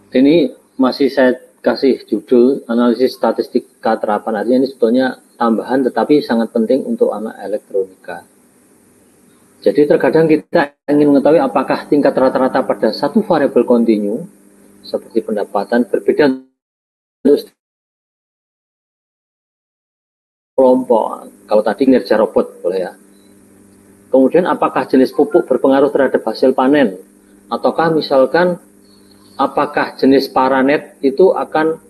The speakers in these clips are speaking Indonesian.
Ini masih saya kasih judul analisis statistika terapan. Artinya ini sebetulnya tambahan tetapi sangat penting untuk anak elektronika. Jadi terkadang kita ingin mengetahui apakah tingkat rata-rata pada satu variabel kontinu seperti pendapatan berbeda untuk kelompok. Kalau tadi kinerja robot boleh ya. Kemudian apakah jenis pupuk berpengaruh terhadap hasil panen? Ataukah misalkan apakah jenis paranet itu akan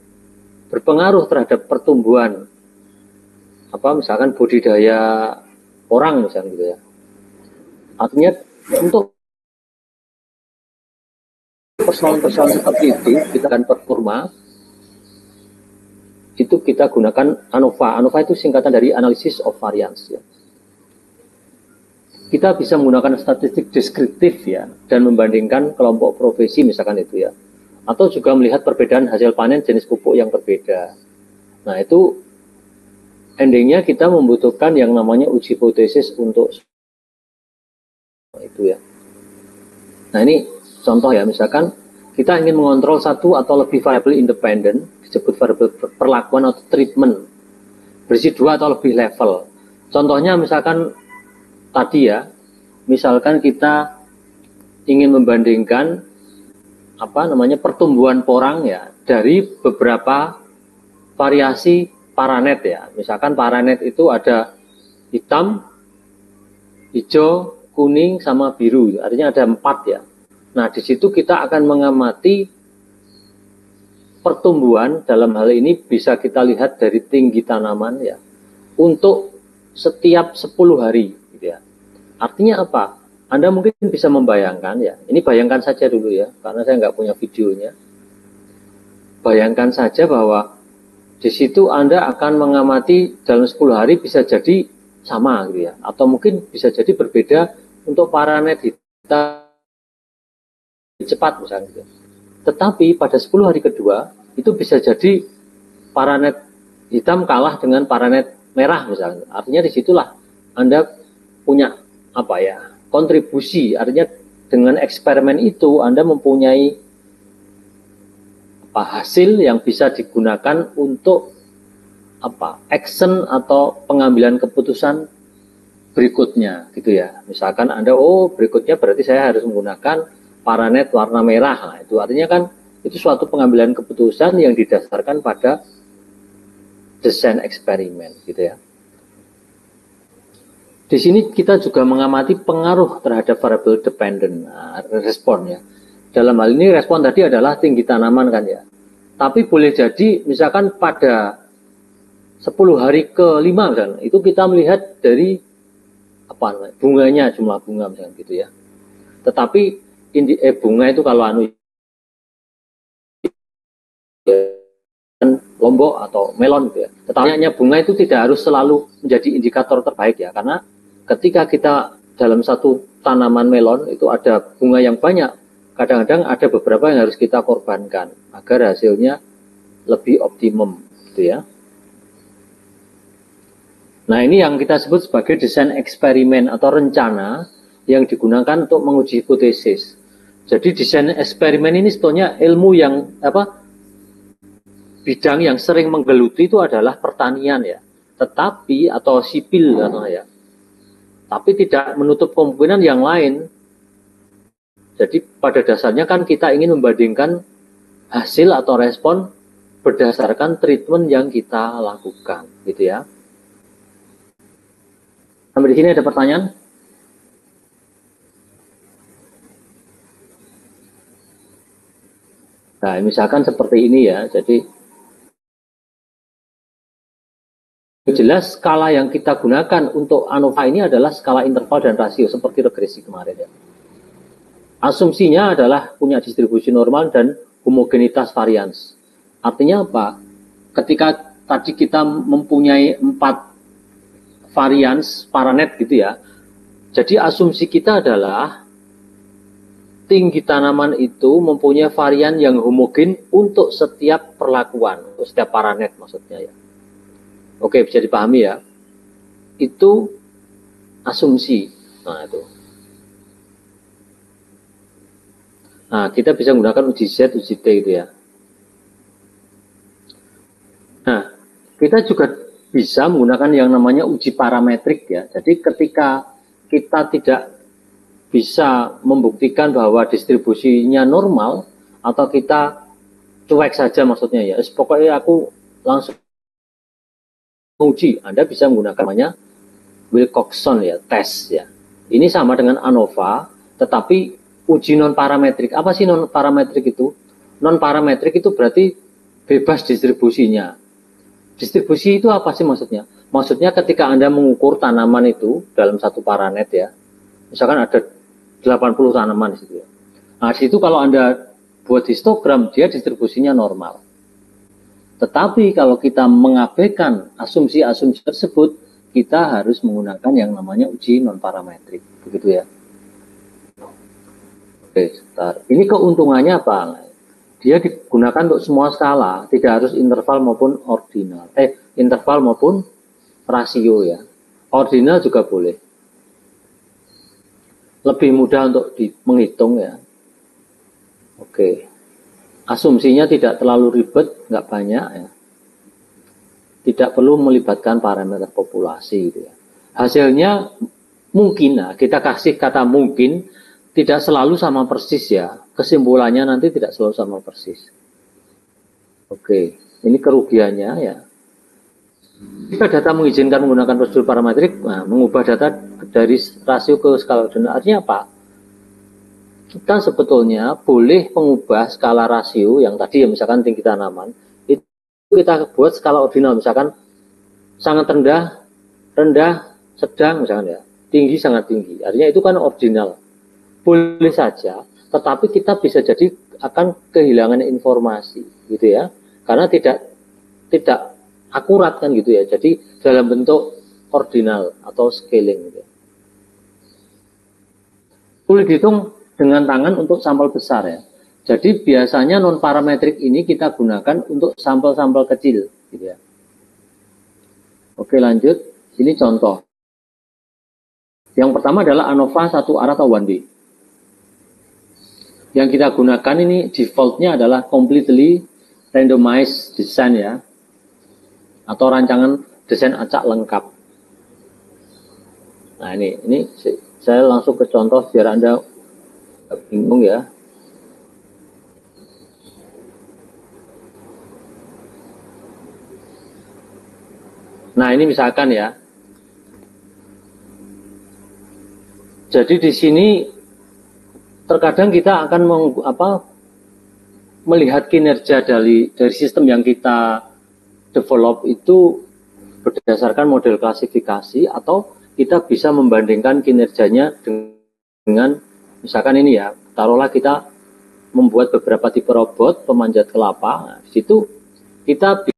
berpengaruh terhadap pertumbuhan? Misalkan budidaya orang misalnya gitu ya. Artinya untuk persoalan-persoalan seperti itu kita akan performa itu kita gunakan ANOVA. ANOVA itu singkatan dari Analysis of Variance ya. Kita bisa menggunakan statistik deskriptif ya dan membandingkan kelompok profesi misalkan itu ya. Atau juga melihat perbedaan hasil panen jenis pupuk yang berbeda. Nah, itu endingnya kita membutuhkan yang namanya uji hipotesis untuk itu ya. Nah, ini contoh ya, misalkan kita ingin mengontrol satu atau lebih variabel independen, disebut variabel perlakuan atau treatment, berisi dua atau lebih level. Contohnya misalkan tadi ya, misalkan kita ingin membandingkan pertumbuhan porang ya dari beberapa variasi paranet ya. Misalkan paranet itu ada hitam, hijau, kuning, sama biru. Artinya ada 4 ya. Nah, di situ kita akan mengamati pertumbuhan, dalam hal ini bisa kita lihat dari tinggi tanaman ya, untuk setiap 10 hari gitu ya. Artinya apa? Anda mungkin bisa membayangkan ya, ini bayangkan saja dulu ya, karena saya nggak punya videonya. Bayangkan saja bahwa di situ Anda akan mengamati dalam 10 hari bisa jadi sama gitu ya, atau mungkin bisa jadi berbeda untuk paranet hitam cepat misalnya gitu. Tetapi pada 10 hari kedua itu bisa jadi paranet hitam kalah dengan paranet merah misalnya. Artinya disitulah Anda punya kontribusi. Artinya dengan eksperimen itu Anda mempunyai hasil yang bisa digunakan untuk action atau pengambilan keputusan berikutnya gitu ya. Misalkan Anda berikutnya berarti saya harus menggunakan paranet warna merah. Nah, itu artinya kan itu suatu pengambilan keputusan yang didasarkan pada desain eksperimen gitu ya. Di sini kita juga mengamati pengaruh terhadap variabel dependent respon ya. Dalam hal ini respon tadi adalah tinggi tanaman kan ya. Tapi boleh jadi misalkan pada 10 hari ke-5 misalnya, itu kita melihat dari bunganya, jumlah bunga misalnya gitu ya. Tetapi bunga itu kalau lombok atau melon gitu ya. Tetapi bunga itu tidak harus selalu menjadi indikator terbaik ya, karena ketika kita dalam satu tanaman melon itu ada bunga yang banyak, kadang-kadang ada beberapa yang harus kita korbankan agar hasilnya lebih optimum gitu ya. Nah, ini yang kita sebut sebagai desain eksperimen atau rencana yang digunakan untuk menguji hipotesis. Jadi desain eksperimen ini sebetulnya ilmu yang bidang yang sering menggeluti itu adalah pertanian ya. Tetapi atau sipil ya. Tapi tidak menutup kemungkinan yang lain. Jadi pada dasarnya kan kita ingin membandingkan hasil atau respon berdasarkan treatment yang kita lakukan gitu ya. Sampai di sini ada pertanyaan? Nah, misalkan seperti ini ya. Jadi jelas skala yang kita gunakan untuk ANOVA ini adalah skala interval dan rasio seperti regresi kemarin ya. Asumsinya adalah punya distribusi normal dan homogenitas varians. Artinya apa? Ketika tadi kita mempunyai 4 varians paranet gitu ya. Jadi asumsi kita adalah tinggi tanaman itu mempunyai varian yang homogen untuk setiap perlakuan, untuk setiap paranet maksudnya ya. Oke, bisa dipahami ya. Itu asumsi. Nah, itu. Nah, kita bisa menggunakan uji Z, uji T gitu ya. Nah, kita juga bisa menggunakan yang namanya uji parametrik ya. Jadi ketika kita tidak bisa membuktikan bahwa distribusinya normal atau kita cuek saja maksudnya ya. Pokoknya aku langsung uji. Anda bisa menggunakan namanya Wilcoxon ya, tes ya. Ini sama dengan ANOVA, tetapi uji non parametrik. Apa sih non parametrik itu? Non parametrik itu berarti bebas distribusinya. Distribusi itu apa sih maksudnya? Maksudnya ketika Anda mengukur tanaman itu dalam satu paranet ya, misalkan ada 80 tanaman di situ ya. Nah, di situ kalau Anda buat histogram, dia distribusinya normal. Tetapi kalau kita mengabaikan asumsi-asumsi tersebut, kita harus menggunakan yang namanya uji non-parametrik. Begitu ya. Oke, sebentar. Ini keuntungannya apa? Dia digunakan untuk semua skala, tidak harus interval maupun ordinal. Interval maupun rasio ya. Ordinal juga boleh. Lebih mudah untuk menghitung ya. Oke. Asumsinya tidak terlalu ribet, nggak banyak ya. Tidak perlu melibatkan parameter populasi gitu ya. Hasilnya mungkin, nah kita kasih kata mungkin, tidak selalu sama persis ya. Kesimpulannya nanti tidak selalu sama persis. Oke, ini kerugiannya ya. Jika data mengizinkan menggunakan prosedur parametrik, nah, mengubah data dari rasio ke skala ordinal. Artinya apa? Kita sebetulnya boleh mengubah skala rasio yang tadi ya misalkan tinggi tanaman, itu kita buat skala ordinal, misalkan sangat rendah, rendah, sedang misalkan ya, tinggi sangat tinggi. Artinya itu kan ordinal. Boleh saja, tetapi kita bisa jadi akan kehilangan informasi gitu ya. Karena tidak akurat kan gitu ya. Jadi dalam bentuk ordinal atau scaling gitu. Boleh dihitung dengan tangan untuk sampel besar ya. Jadi biasanya non parametrik ini kita gunakan untuk sampel-sampel kecil gitu ya. Oke lanjut, ini contoh. Yang pertama adalah ANOVA satu arah atau one way. Yang kita gunakan ini defaultnya adalah completely randomized design ya, atau rancangan desain acak lengkap. Nah ini saya langsung ke contoh biar Anda bingung ya. Nah ini misalkan ya. Jadi di sini terkadang kita akan melihat kinerja dari sistem yang kita develop itu berdasarkan model klasifikasi, atau kita bisa membandingkan kinerjanya dengan misalkan ini ya, taruhlah kita membuat beberapa tipe robot pemanjat kelapa. Nah, di situ kita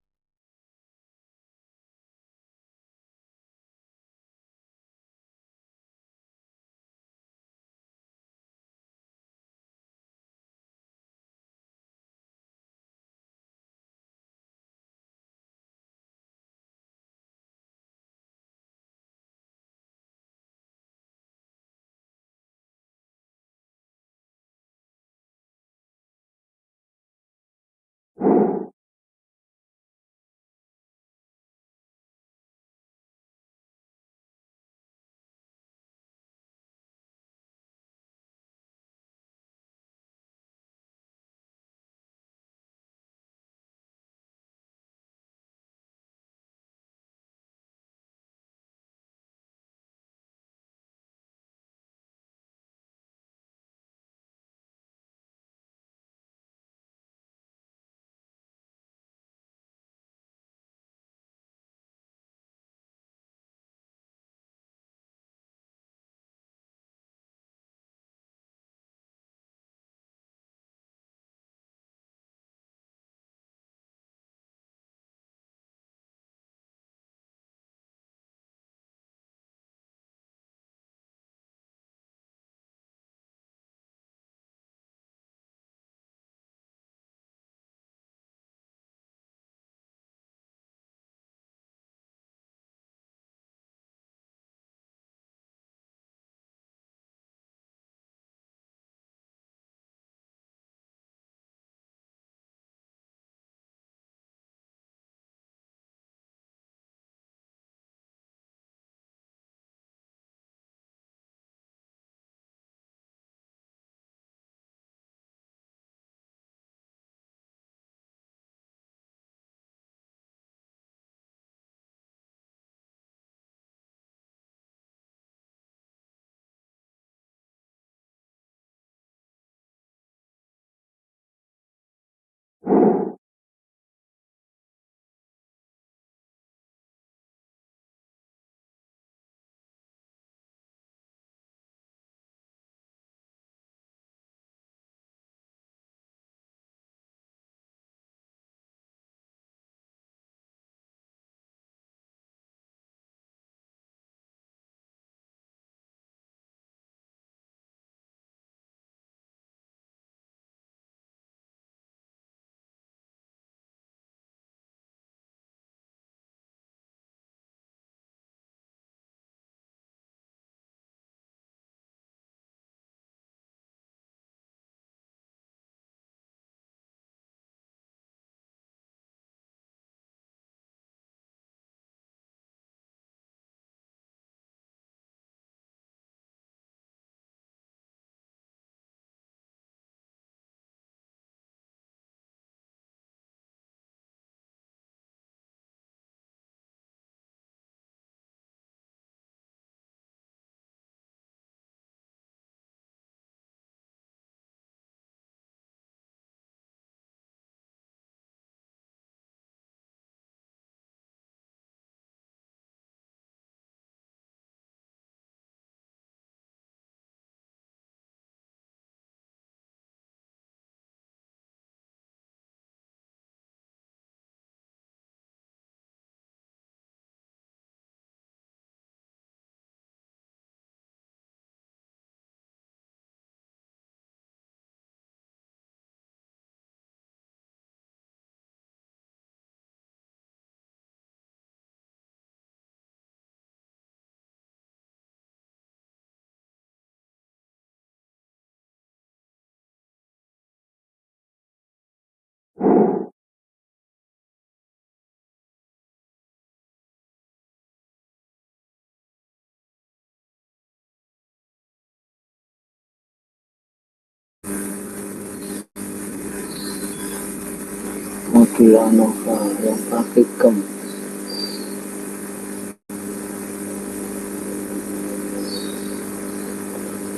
Modul ANOVA yang praktikum.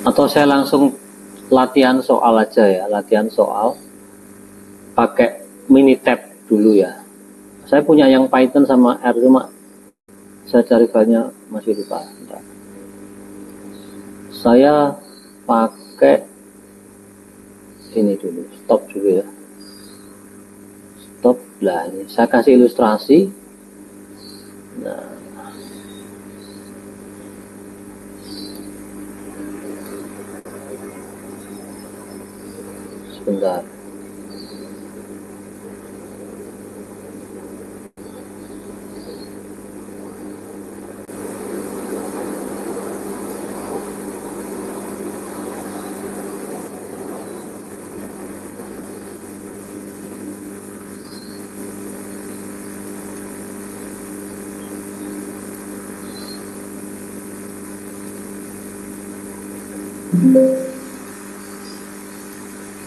Atau saya langsung latihan soal aja ya, latihan soal pakai Minitab dulu ya. Saya punya yang Python sama R, cuma saya cari filenya masih lupa. Bentar. Saya pakai ini dulu, stop dulu ya. Stop lah, ini saya kasih ilustrasi. Nah, sebentar.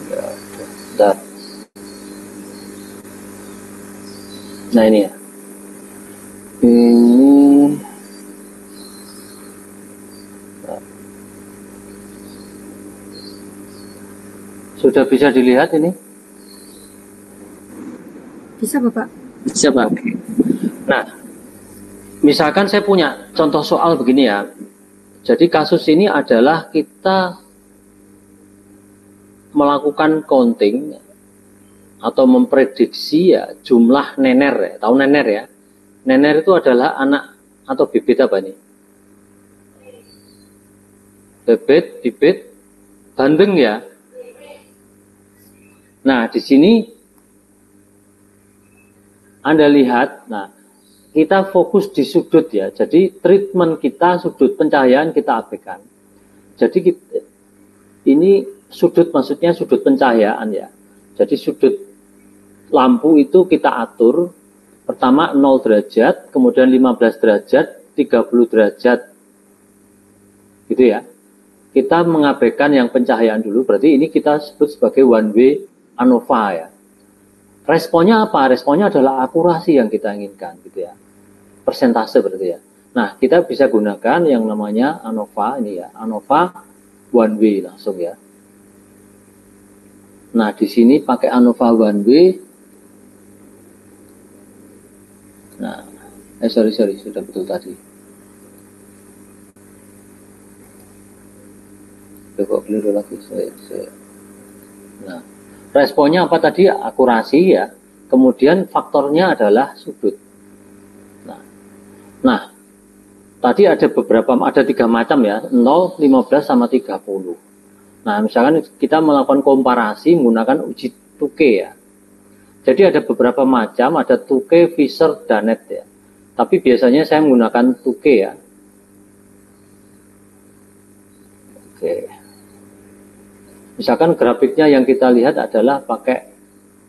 Ya, bentar. Nah ini ya. Ini sudah bisa dilihat ini? Bisa Bapak. Bisa Pak. Nah, misalkan saya punya contoh soal begini ya. Jadi kasus ini adalah kita melakukan counting atau memprediksi ya jumlah nener ya. Tahu nener ya? Nener itu adalah anak atau bibit apa nih? Bibit, bandeng ya. Nah, di sini Anda lihat, nah kita fokus di sudut ya. Jadi treatment kita sudut pencahayaan kita abaikan. Jadi ini sudut maksudnya sudut pencahayaan ya. Jadi sudut lampu itu kita atur pertama 0 derajat, kemudian 15 derajat, 30 derajat. Gitu ya. Kita mengabaikan yang pencahayaan dulu, berarti ini kita sebut sebagai one way ANOVA ya. Responnya apa? Responnya adalah akurasi yang kita inginkan gitu ya. Persentase berarti ya. Nah, kita bisa gunakan yang namanya ANOVA ini ya. ANOVA one way langsung ya. Nah, di sini pakai ANOVA one way. Nah, sorry, sudah betul tadi. Kok keliru lagi saya. Nah, responnya apa tadi? Akurasi ya. Kemudian faktornya adalah sudut. Nah, tadi ada 3 macam ya, 0, 15 sama 30. Nah, misalkan kita melakukan komparasi menggunakan uji Tukey ya. Jadi ada beberapa macam, ada Tukey, Fisher, Danet ya. Tapi biasanya saya menggunakan Tukey ya. Oke. Misalkan grafiknya yang kita lihat adalah pakai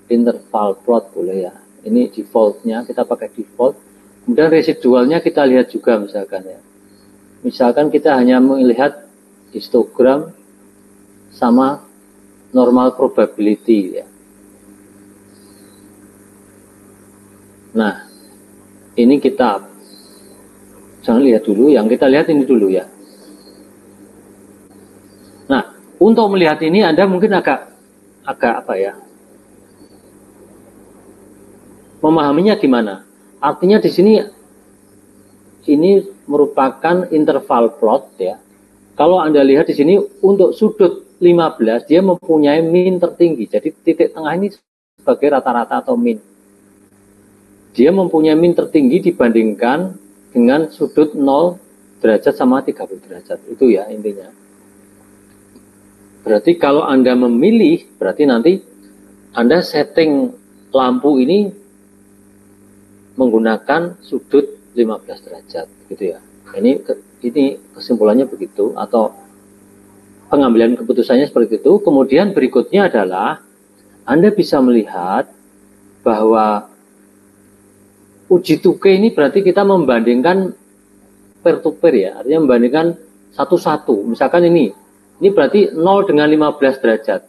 interval plot boleh ya. Ini defaultnya, kita pakai default. Kemudian residualnya kita lihat juga misalkan ya. Misalkan kita hanya melihat histogram sama normal probability ya. Nah, ini kita jangan lihat dulu, yang kita lihat ini dulu ya. Nah, untuk melihat ini Anda mungkin agak apa ya? Memahaminya gimana? Artinya di sini ini merupakan interval plot ya. Kalau Anda lihat di sini untuk sudut 15 dia mempunyai min tertinggi. Jadi titik tengah ini sebagai rata-rata atau min. Dia mempunyai min tertinggi dibandingkan dengan sudut 0 derajat sama 30 derajat. Itu ya intinya. Berarti kalau Anda memilih, berarti nanti Anda setting lampu ini menggunakan sudut 15 derajat gitu ya. Ini kesimpulannya begitu, atau pengambilan keputusannya seperti itu. Kemudian berikutnya adalah Anda bisa melihat bahwa uji Tukey ini berarti kita membandingkan peer to peer ya, artinya membandingkan satu-satu. Misalkan ini berarti 0 dengan 15 derajat.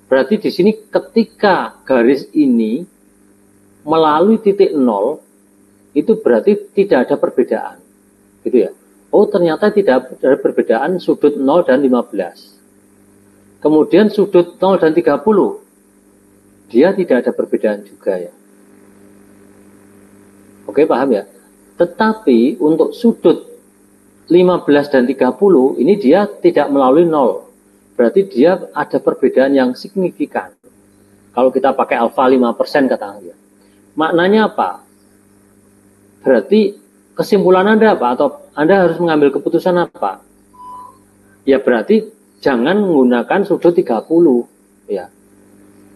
Berarti di sini ketika garis ini melalui titik 0, itu berarti tidak ada perbedaan. Gitu ya. Oh, ternyata tidak ada perbedaan sudut 0 dan 15. Kemudian sudut 0 dan 30, dia tidak ada perbedaan juga ya. Oke, paham ya? Tetapi untuk sudut 15 dan 30, ini dia tidak melalui 0. Berarti dia ada perbedaan yang signifikan. Kalau kita pakai alfa 5% katanya. Maknanya apa? Berarti kesimpulan Anda apa? Atau Anda harus mengambil keputusan apa? Ya berarti jangan menggunakan sudut 30 ya.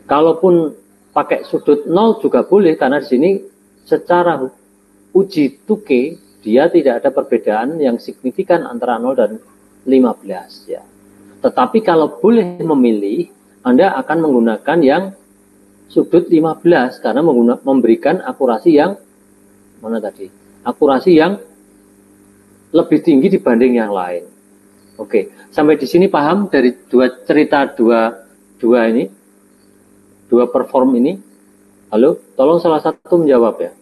Kalaupun pakai sudut 0 juga boleh, karena di sini secara uji tuke dia tidak ada perbedaan yang signifikan antara 0 dan 15 ya. Tetapi kalau boleh memilih, Anda akan menggunakan yang sudut 15 karena memberikan akurasi yang mana tadi? Akurasi yang lebih tinggi dibanding yang lain. Oke, sampai di sini paham dari dua cerita dua ini, dua perform ini? Halo, tolong salah satu menjawab ya.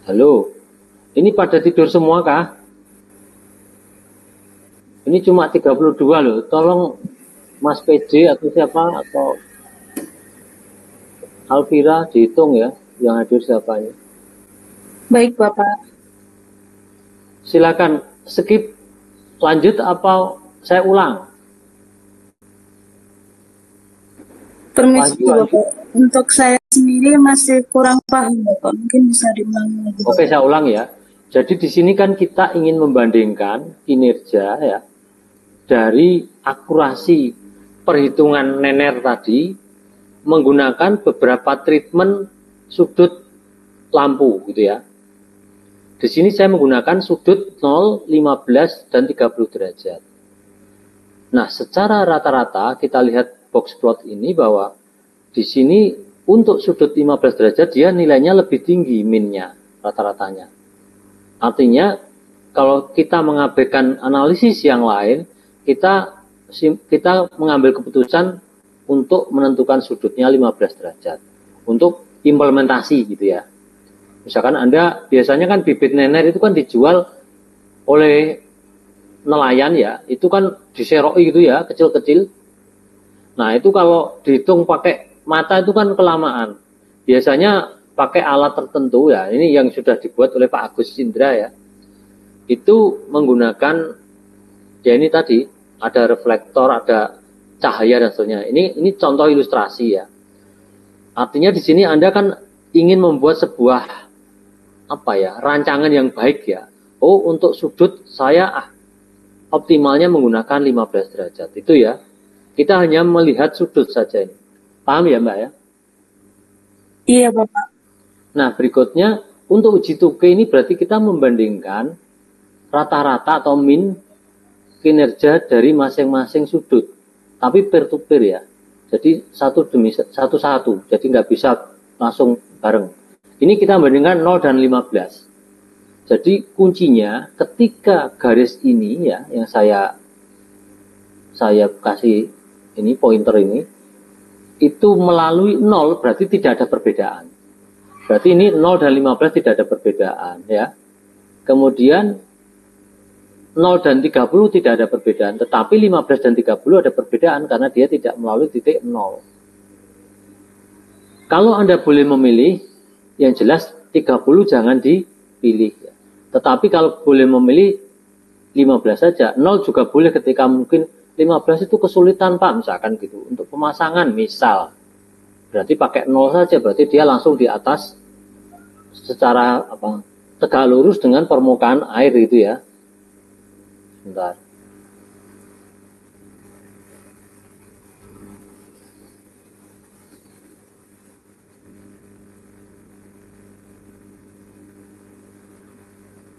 Halo, ini pada tidur semua kah? Ini cuma 32 loh, tolong Mas PJ atau siapa atau Alvira dihitung ya, yang hadir siapanya. Baik, Bapak. Silakan skip, lanjut apa saya ulang? Permisi, Bapak. Untuk saya sendiri masih kurang paham, Bapak. Mungkin bisa diulang lagi. Oke, saya ulang ya. Jadi di sini kan kita ingin membandingkan kinerja ya dari akurasi perhitungan Nenner tadi menggunakan beberapa treatment sudut lampu gitu ya. Di sini saya menggunakan sudut 0, 15 dan 30 derajat. Nah, secara rata-rata kita lihat box plot ini bahwa di sini untuk sudut 15 derajat dia nilainya lebih tinggi minnya rata-ratanya. Artinya kalau kita mengabaikan analisis yang lain, kita mengambil keputusan untuk menentukan sudutnya 15 derajat untuk implementasi gitu ya. Misalkan Anda biasanya kan bibit Nenner itu kan dijual oleh nelayan ya, itu kan diseroi gitu ya, kecil-kecil. Nah itu kalau dihitung pakai mata itu kan kelamaan. Biasanya pakai alat tertentu ya, ini yang sudah dibuat oleh Pak Agus Indra ya. Itu menggunakan ya ini tadi ada reflektor, ada cahaya dan seterusnya. Ini contoh ilustrasi ya. Artinya di sini Anda kan ingin membuat sebuah rancangan yang baik ya. Oh, untuk sudut saya optimalnya menggunakan 15 derajat. Itu ya. Kita hanya melihat sudut saja ini. Paham ya, Mbak ya? Iya, Bapak. Nah, berikutnya untuk uji tuke ini berarti kita membandingkan rata-rata atau min kinerja dari masing-masing sudut. Tapi peer to peer ya. Jadi satu demi satu. Jadi nggak bisa langsung bareng. Ini kita bandingkan 0 dan 15. Jadi kuncinya ketika garis ini ya yang saya kasih ini pointer ini itu melalui 0 berarti tidak ada perbedaan. Berarti ini 0 dan 15 tidak ada perbedaan ya. Kemudian 0 dan 30 tidak ada perbedaan, tetapi 15 dan 30 ada perbedaan karena dia tidak melalui titik 0. Kalau Anda boleh memilih, yang jelas 30 jangan dipilih. Tetapi kalau boleh memilih 15 saja, 0 juga boleh ketika mungkin 15 itu kesulitan Pak, misalkan gitu. Untuk pemasangan misal, berarti pakai 0 saja, berarti dia langsung di atas secara tegak lurus dengan permukaan air gitu ya. Bentar.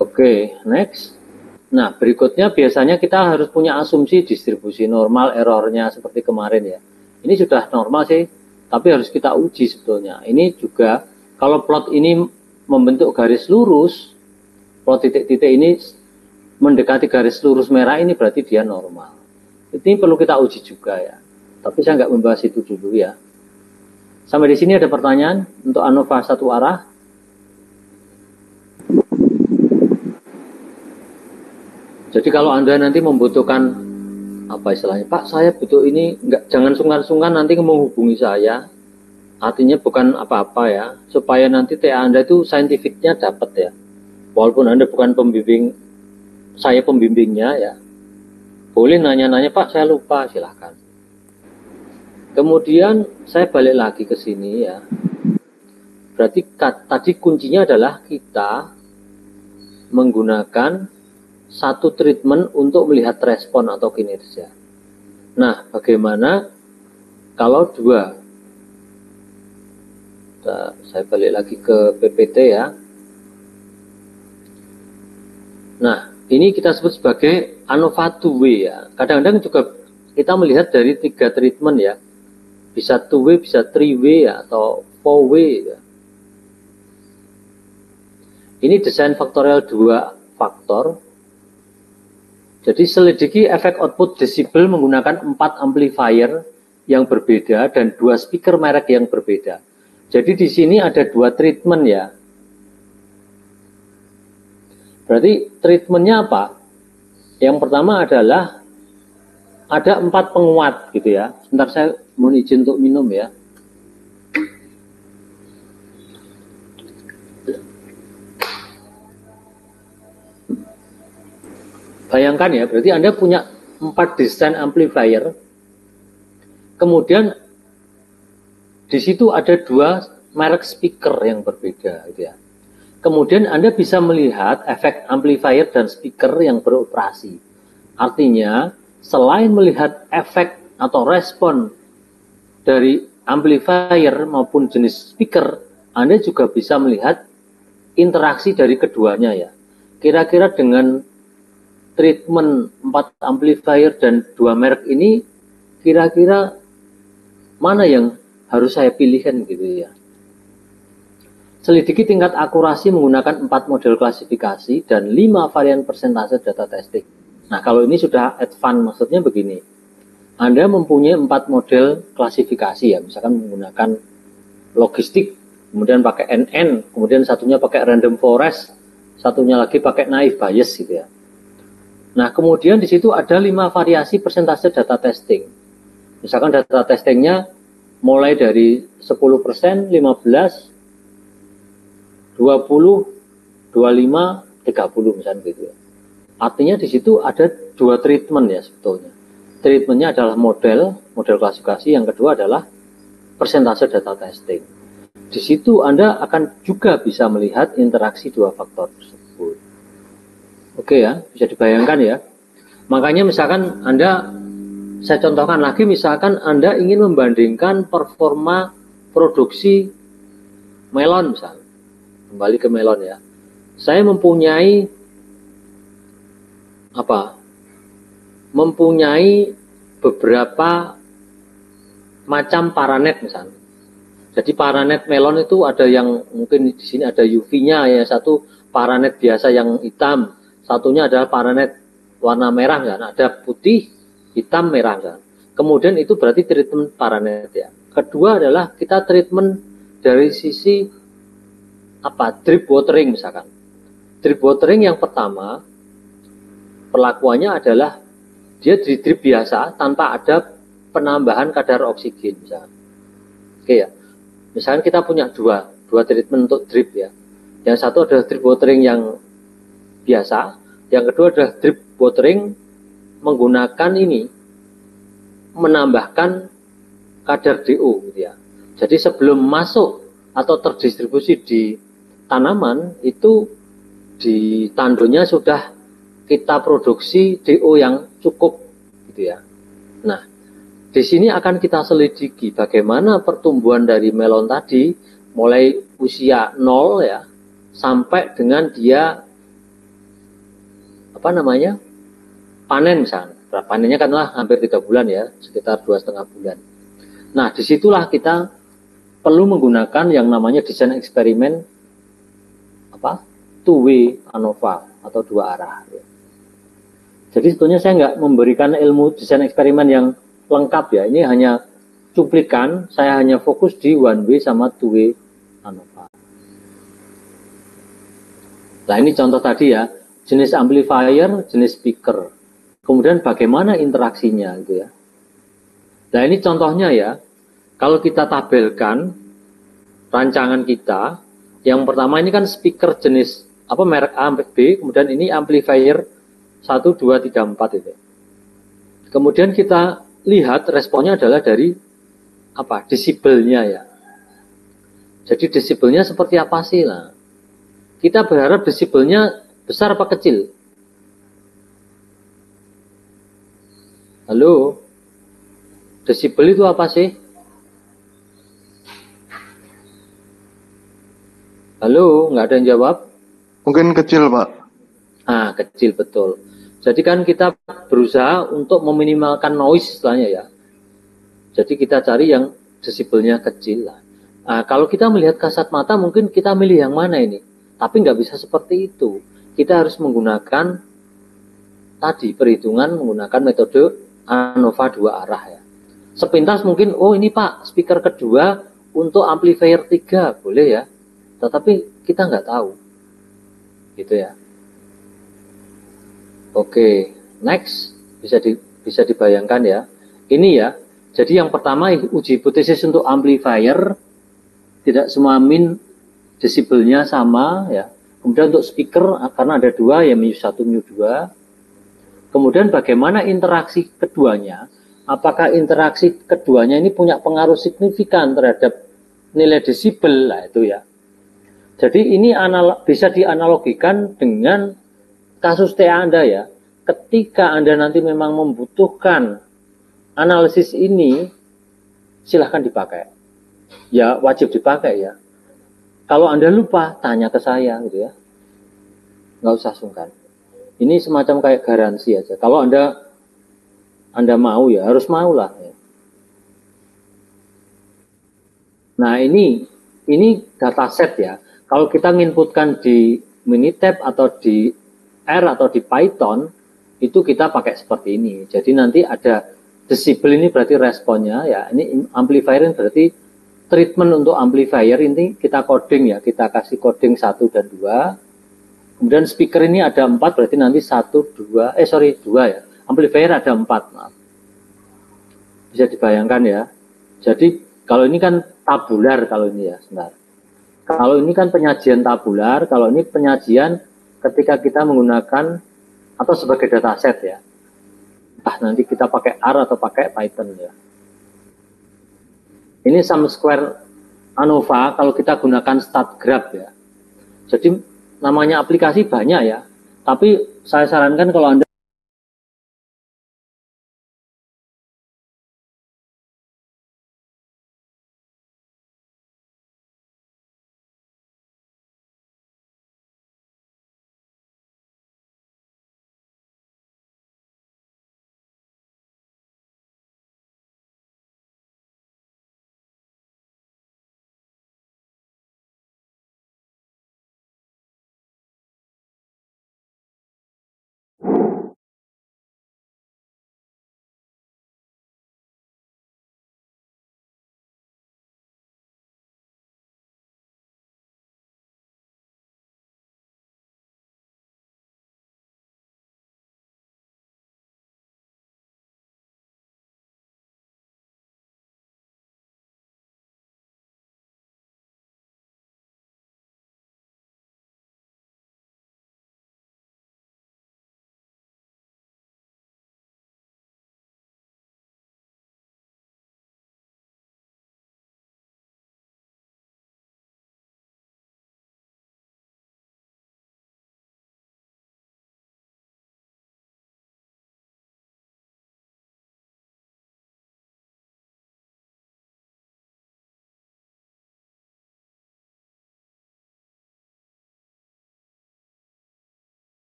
Oke, next. Nah, berikutnya biasanya kita harus punya asumsi distribusi normal errornya seperti kemarin ya. Ini sudah normal sih, tapi harus kita uji sebetulnya. Ini juga, kalau plot ini membentuk garis lurus, plot titik-titik ini mendekati garis lurus merah ini berarti dia normal. Ini perlu kita uji juga ya. Tapi saya nggak membahas itu dulu ya. Sampai di sini ada pertanyaan untuk ANOVA satu arah. Jadi kalau Anda nanti membutuhkan apa istilahnya, Pak, saya butuh ini, jangan sungkan-sungkan nanti menghubungi saya. Artinya bukan apa-apa ya, supaya nanti TA Anda itu saintifiknya dapat ya. Walaupun Anda bukan pembimbing, saya pembimbingnya ya. Boleh nanya-nanya, Pak, saya lupa, silahkan. Kemudian saya balik lagi ke sini ya. Berarti tadi kuncinya adalah kita menggunakan satu treatment untuk melihat respon atau kinerja. Nah, bagaimana kalau dua? Saya balik lagi ke PPT ya. Nah, ini kita sebut sebagai ANOVA 2-way ya. Kadang-kadang juga kita melihat dari 3 treatment ya. Bisa 2-way, bisa 3-way ya, atau 4-way ya. Ini desain faktorial 2 faktor. Jadi selidiki efek output desibel menggunakan 4 amplifier yang berbeda dan 2 speaker merek yang berbeda. Jadi di sini ada 2 treatment ya. Berarti treatmentnya apa? Yang pertama adalah ada 4 penguat gitu ya. Sebentar saya mohon izin untuk minum ya. Bayangkan ya, berarti Anda punya 4 desain amplifier. Kemudian di situ ada 2 merek speaker yang berbeda gitu ya. Kemudian Anda bisa melihat efek amplifier dan speaker yang beroperasi. Artinya, selain melihat efek atau respon dari amplifier maupun jenis speaker, Anda juga bisa melihat interaksi dari keduanya ya. Kira-kira dengan treatment 4 amplifier dan 2 merek ini, kira-kira mana yang harus saya pilihkan gitu ya. Selidiki tingkat akurasi menggunakan 4 model klasifikasi dan 5 varian persentase data testing. Nah, kalau ini sudah advance, maksudnya begini. Anda mempunyai 4 model klasifikasi ya, misalkan menggunakan logistik, kemudian pakai NN, kemudian satunya pakai random forest, satunya lagi pakai naive bias gitu ya. Nah, kemudian di situ ada 5 variasi persentase data testing. Misalkan data testingnya mulai dari 10%, 15%, 20, 25, 30 misalnya gitu ya. Artinya di situ ada 2 treatment ya sebetulnya. Treatmentnya adalah model klasifikasi, yang kedua adalah persentase data testing. Di situ Anda akan juga bisa melihat interaksi 2 faktor tersebut. Oke ya, bisa dibayangkan ya. Makanya misalkan saya contohkan lagi, misalkan Anda ingin membandingkan performa produksi melon misalnya. Kembali ke melon ya. Saya mempunyai beberapa macam paranet misalnya. Jadi paranet melon itu ada yang mungkin di sini ada UV-nya ya, satu paranet biasa yang hitam, satunya adalah paranet warna merah kan, ada putih, hitam, merah kan. Kemudian itu berarti treatment paranet ya. Kedua adalah kita treatment dari sisi drip watering misalkan. Drip watering yang pertama perlakuannya adalah dia di drip biasa tanpa ada penambahan kadar oksigen misalkan. Oke ya. Misalkan kita punya dua treatment untuk drip ya. Yang satu adalah drip watering yang biasa, yang kedua adalah drip watering menggunakan menambahkan kadar DO gitu ya. Jadi sebelum masuk atau terdistribusi di tanaman itu di tandonya sudah kita produksi DO yang cukup gitu ya. Nah, di sini akan kita selidiki bagaimana pertumbuhan dari melon tadi mulai usia 0 ya sampai dengan dia panen misalnya. Panennya katakanlah hampir 3 bulan ya, sekitar 2,5 bulan. Nah, disitulah kita perlu menggunakan yang namanya desain eksperimen 2-way ANOVA atau 2 arah. Jadi sebetulnya saya nggak memberikan ilmu desain eksperimen yang lengkap ya. Ini hanya cuplikan, saya hanya fokus di one way sama two way ANOVA. Nah ini contoh tadi ya, jenis amplifier, jenis speaker. Kemudian bagaimana interaksinya gitu ya. Nah ini contohnya ya, kalau kita tabelkan rancangan kita, yang pertama ini kan speaker jenis apa merek A, merek B, kemudian ini amplifier 1, 2, 3, 4 itu. Kemudian kita lihat responnya adalah dari apa? Desibelnya ya. Jadi desibelnya seperti apa sih? Nah, kita berharap desibelnya besar apa kecil? Halo? Desibel itu apa sih? Halo, nggak ada yang jawab? Mungkin kecil, Pak. Ah, kecil betul. Jadi kan kita berusaha untuk meminimalkan noise istilahnya ya. Jadi kita cari yang desibelnya kecil lah. Nah, kalau kita melihat kasat mata mungkin kita milih yang mana ini. Tapi nggak bisa seperti itu. Kita harus menggunakan tadi perhitungan menggunakan metode ANOVA 2 arah ya. Sepintas mungkin, oh ini Pak, speaker kedua untuk amplifier 3, boleh ya. Tetapi kita nggak tahu. Gitu ya. Oke, next. Bisa dibayangkan ya. Ini ya, jadi yang pertama uji hipotesis untuk amplifier, tidak semua min desibelnya sama ya. Kemudian untuk speaker, karena ada dua ya, mu1, mu2. Kemudian bagaimana interaksi keduanya? Apakah interaksi keduanya ini punya pengaruh signifikan terhadap nilai desibel? Lah itu ya. Jadi ini bisa dianalogikan dengan kasus TA Anda ya. Ketika Anda nanti memang membutuhkan analisis ini, silahkan dipakai. Ya wajib dipakai ya. Kalau Anda lupa, tanya ke saya gitu ya. Nggak usah sungkan. Ini semacam kayak garansi aja. Kalau Anda mau ya, harus mau lah. Ya. Nah ini dataset ya. Kalau kita nginputkan di Minitab atau di R atau di Python, itu kita pakai seperti ini. Jadi nanti ada desibel ini berarti responnya ya. Ini amplifier ini berarti treatment untuk amplifier ini kita coding ya. Kita kasih coding 1 dan 2. Kemudian speaker ini ada 4 berarti nanti 1, 2 ya. Amplifier ada 4. Maaf. Bisa dibayangkan ya. Jadi kalau ini kan tabular kalau ini ya, sebentar. Kalau ini kan penyajian tabular, kalau ini penyajian ketika kita menggunakan atau sebagai dataset ya. Entah nanti kita pakai R atau pakai Python ya. Ini sum square ANOVA kalau kita gunakan StatGraph ya. Jadi namanya aplikasi banyak ya. Tapi saya sarankan kalau Anda